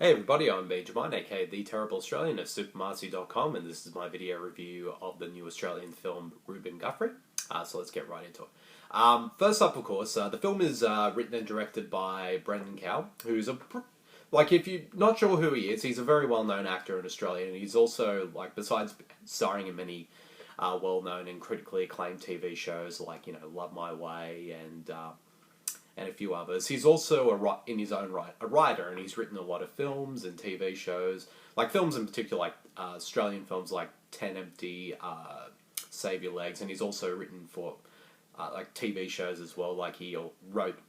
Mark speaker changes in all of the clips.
Speaker 1: Hey everybody, I'm Benjamin, aka The Terrible Australian of supermarcy.com, and this is my video review of the new Australian film Ruben Guthrie. So let's get right into it. First up, of course, the film is written and directed by Brenton Cowell, who's if you're not sure who he is, he's a very well-known actor in Australia, and he's also, besides starring in many well-known and critically acclaimed TV shows like, Love My Way and a few others. He's also, in his own right, a writer, and he's written a lot of films and TV shows, films in particular, Australian films like 10 Empty, Save Your Legs, and he's also written for TV shows as well. He wrote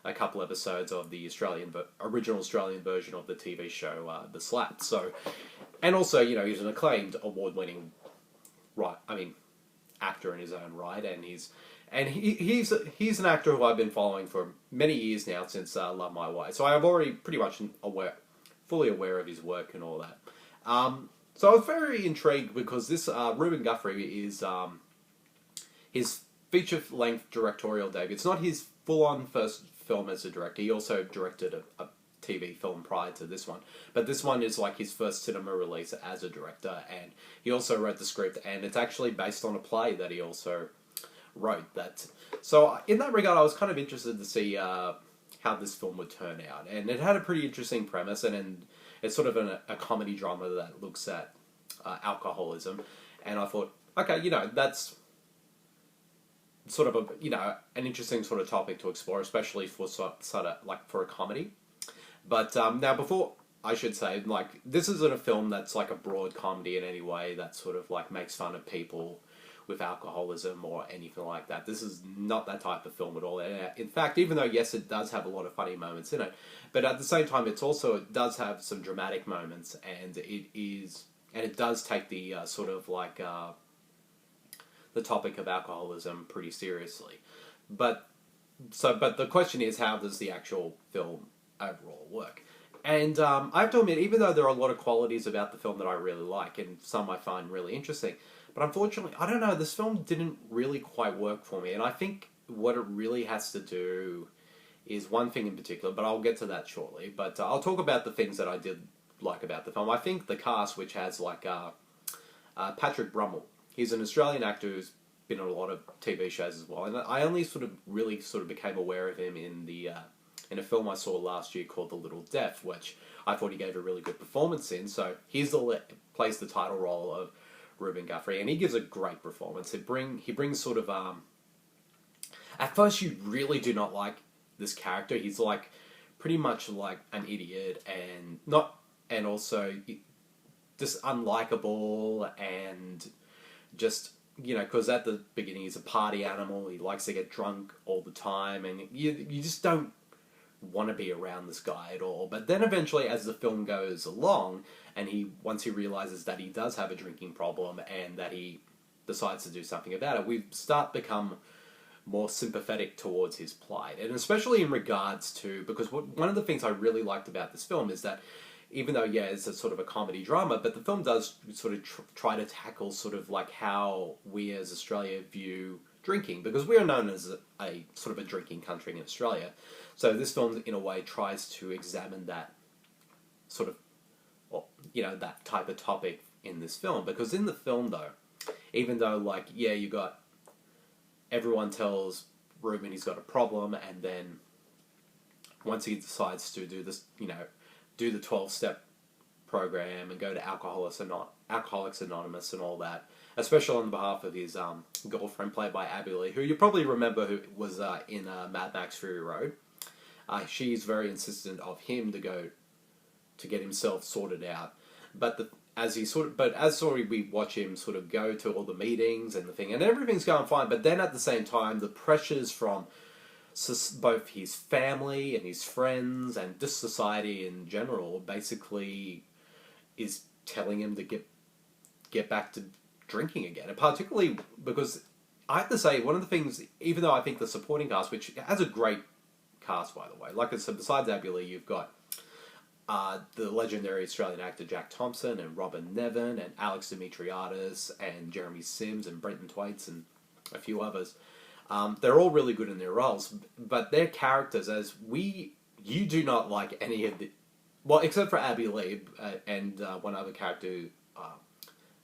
Speaker 1: a couple episodes of the original Australian version of the TV show The Slap. So, and also, he's an acclaimed, award-winning actor in his own right, and he's an actor who I've been following for many years now, since Love My Way. So I'm already pretty much fully aware of his work and all that. So I was very intrigued because this Ruben Guthrie is his feature-length directorial debut. It's not his full-on first film as a director. He also directed a TV film prior to this one, but this one is his first cinema release as a director, and he also wrote the script, and it's actually based on a play that he also wrote. That, so in that regard, I was kind of interested to see how this film would turn out, and it had a pretty interesting premise, and it's sort of a comedy drama that looks at alcoholism, and I thought, okay, that's sort of an interesting sort of topic to explore, especially for for a comedy. But now, before I should say, this isn't a film that's a broad comedy in any way that sort of makes fun of people with alcoholism or anything like that. This is not that type of film at all. In fact, even though, yes, it does have a lot of funny moments in it, but at the same time, it does have some dramatic moments, and it does take the the topic of alcoholism pretty seriously. But the question is, how does the actual film overall work? And I have to admit, even though there are a lot of qualities about the film that I really like, and some I find really interesting, but unfortunately, I don't know, this film didn't really quite work for me. And I think what it really has to do is one thing in particular, but I'll get to that shortly. But I'll talk about the things that I did like about the film. I think the cast, which has Patrick Brammall, he's an Australian actor who's been on a lot of TV shows as well. And I only really became aware of him in a film I saw last year called The Little Death, which I thought he gave a really good performance in. So plays the title role of Ruben Guthrie, and he gives a great performance. He brings at first you really do not like this character. He's pretty much an idiot, and also just unlikable, and just, because at the beginning he's a party animal. He likes to get drunk all the time, and you just don't want to be around this guy at all. But then eventually, as the film goes along, and once he realizes that he does have a drinking problem and that he decides to do something about it, we start to become more sympathetic towards his plight. And especially in regards to, because one of the things I really liked about this film is that, even though, yeah, it's a sort of a comedy drama, but the film does sort of try to tackle how we as Australia view drinking, because we are known as a sort of a drinking country in Australia. So this film, in a way, tries to examine that that type of topic in this film. Because in the film, though, even though, you got everyone tells Ruben he's got a problem, and then once he decides to do this, do the 12-step program and go to Alcoholics Anonymous and all that, especially on behalf of his girlfriend, played by Abbey, who you probably remember, who was in Mad Max Fury Road. She's very insistent of him to go to get himself sorted out, but as we watch him go to all the meetings and the thing, and everything's going fine, but then at the same time, the pressures from both his family and his friends and just society in general basically is telling him to get back to drinking again. And particularly because I have to say, one of the things, even though I think the supporting cast, which has a great cast, by the way, like I said, besides Abbey, you've got the legendary Australian actor Jack Thompson and Robyn, Nevin and Alex Dimitriades and Jeremy Sims and Brenton Thwaites and a few others. They're all really good in their roles, but their characters, you do not like any of well, except for Abbey Lee and one other character.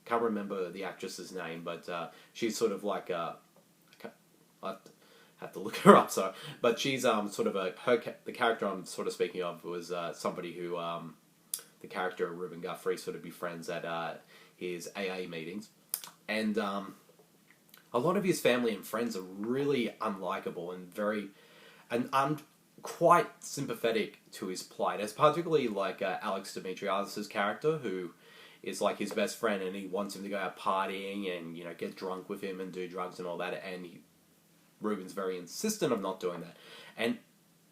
Speaker 1: Can't remember the actress's name, but she's sort of like I have to look her up. So, but she's sort of the character I'm sort of speaking of was somebody who the character Ruben Guthrie sort of befriends at his AA meetings, and a lot of his family and friends are really unlikable and quite sympathetic to his plight. As particularly like Alex Dimitriades' character, who is like his best friend, and he wants him to go out partying and get drunk with him and do drugs and all that, and Ruben's very insistent of not doing that, and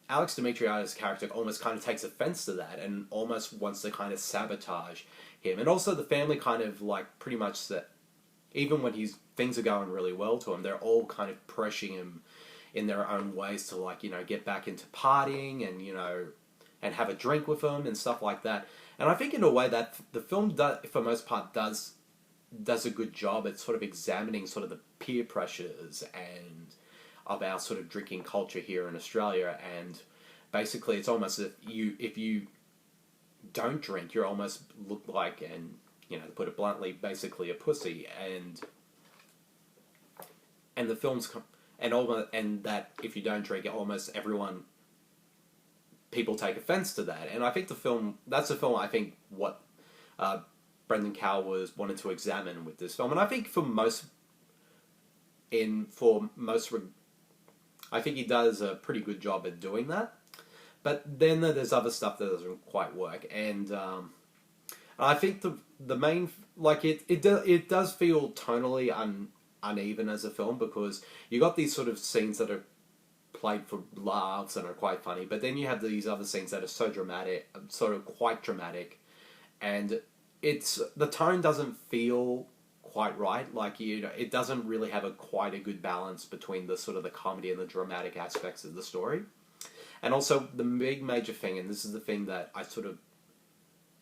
Speaker 1: Alex Dimitriades' character almost kind of takes offense to that and almost wants to kind of sabotage him, and also the family kind of like pretty much that even when things are going really well to him, they're all kind of pressuring him in their own ways to like get back into partying and and have a drink with him and stuff like that. And I think in a way that the film for most part does a good job at sort of examining sort of the peer pressures and of our sort of drinking culture here in Australia. And basically it's almost if you don't drink, you're almost looked like, and to put it bluntly, basically a pussy. And the film's and that if you don't drink, almost people take offense to that. And I think that's the film I think what Brenton Cowell wanted to examine with this film. And I think I think he does a pretty good job at doing that. But then there's other stuff that doesn't quite work. And I think the main, like it does feel tonally uneven as a film, because you got these sort of scenes that are played for laughs and are quite funny, but then you have these other scenes that are so dramatic, sort of quite dramatic, and the tone doesn't feel quite right. Like it doesn't really have quite a good balance between the sort of the comedy and the dramatic aspects of the story. And also the big major thing, and this is the thing that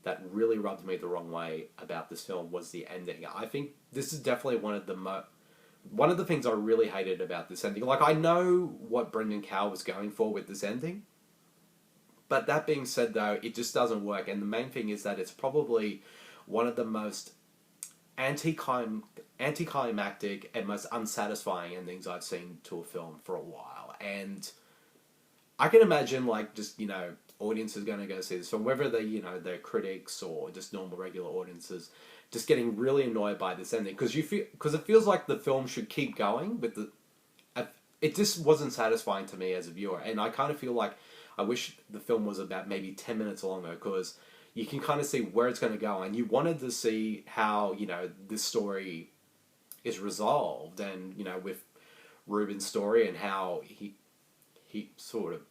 Speaker 1: that really rubbed me the wrong way about this film, was the ending. I think this is definitely one of the things I really hated about this ending. Like, I know what Brenton Cowell was going for with this ending, but that being said, though, it just doesn't work. And the main thing is that it's probably one of the most anticlimactic and most unsatisfying endings I've seen to a film for a while. And I can imagine, like, just, audiences going to go see this film, whether they're critics or just normal regular audiences, just getting really annoyed by this ending, because it feels like the film should keep going, but it just wasn't satisfying to me as a viewer, and I kind of feel like I wish the film was about maybe 10 minutes longer, because you can kind of see where it's going to go, and you wanted to see how this story is resolved, and with Ruben's story and how he sort of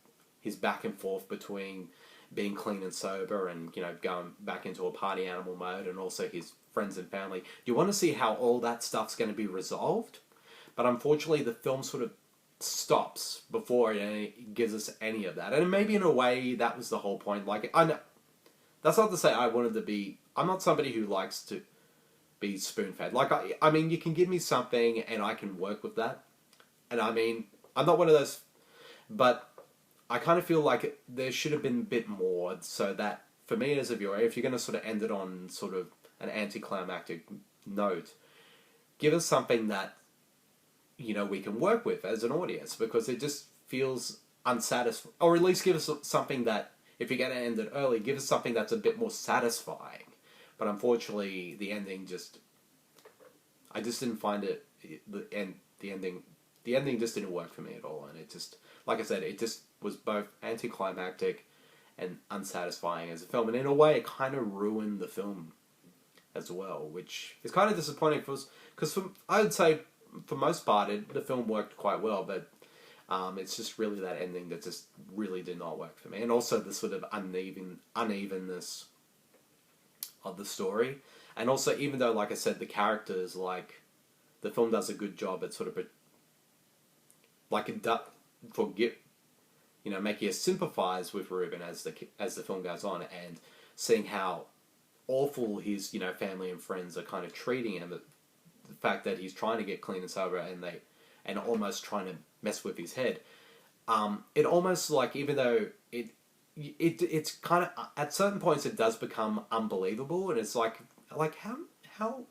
Speaker 1: his back and forth between being clean and sober and going back into a party animal mode, and also his friends and family. You want to see how all that stuff's going to be resolved, but unfortunately the film sort of stops before it gives us any of that. And maybe in a way that was the whole point. Like, I know that's not to say I'm not somebody who likes to be spoon-fed. Like, I mean, you can give me something and I can work with that. And I mean, I'm not one of those, but I kind of feel like there should have been a bit more, so that for me as a viewer, if you're going to sort of end it on sort of an anticlimactic note, give us something that we can work with as an audience, because it just feels unsatisfying. Or at least give us something that, if you're going to end it early, give us something that's a bit more satisfying. But unfortunately, the ending I just didn't find it. The ending just didn't work for me at all, and it just, like I said, it just was both anticlimactic and unsatisfying as a film, and in a way, it kind of ruined the film as well, which is kind of disappointing because I would say for most part the film worked quite well, but it's just really that ending that just really did not work for me, and also the sort of unevenness of the story, and also even though, like I said, the characters, like, the film does a good job at sort of making you sympathise with Ruben as the film goes on, and seeing how awful his family and friends are kind of treating him, the fact that he's trying to get clean and sober, and almost trying to mess with his head. It almost, like, even though it's kind of, at certain points it does become unbelievable, and it's like how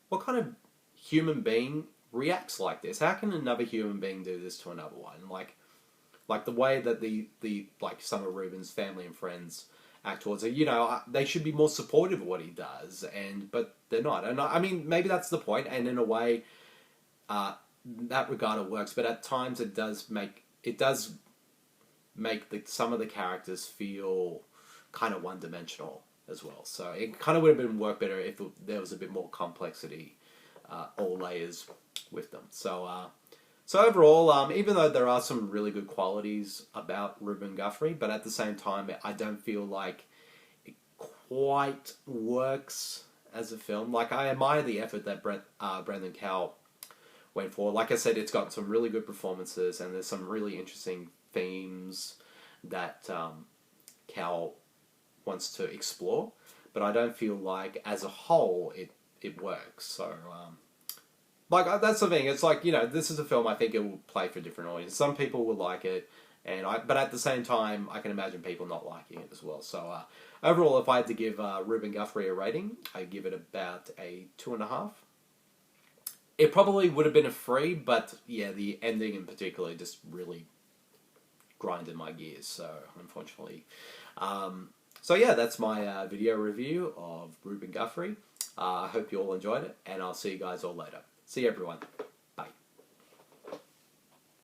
Speaker 1: what kind of human being reacts like this? How can another human being do this to another one? Like the way that the like some of Ruben's family and friends act towards it. You know, they should be more supportive of what he does, but they're not. And I mean, maybe that's the point. And in a way, that regard it works. But at times, it does make some of the characters feel kind of one dimensional as well. So it kind of would have been worked better if there was a bit more complexity, or layers with them. So overall, even though there are some really good qualities about Ruben Guthrie, but at the same time, I don't feel like it quite works as a film. Like, I admire the effort that Brenton Cowell went for. Like I said, it's got some really good performances, and there's some really interesting themes that Cowell wants to explore. But I don't feel like, as a whole, it works. So, like, that's the thing. It's like, you know, this is a film I think it will play for different audiences. Some people will like it, but at the same time, I can imagine people not liking it as well. So, overall, if I had to give Ruben Guthrie a rating, I'd give it about a 2.5. It probably would have been a 3, but yeah, the ending in particular just really grinded my gears. So, unfortunately. So yeah, that's my video review of Ruben Guthrie. I hope you all enjoyed it, and I'll see you guys all later. See you, everyone.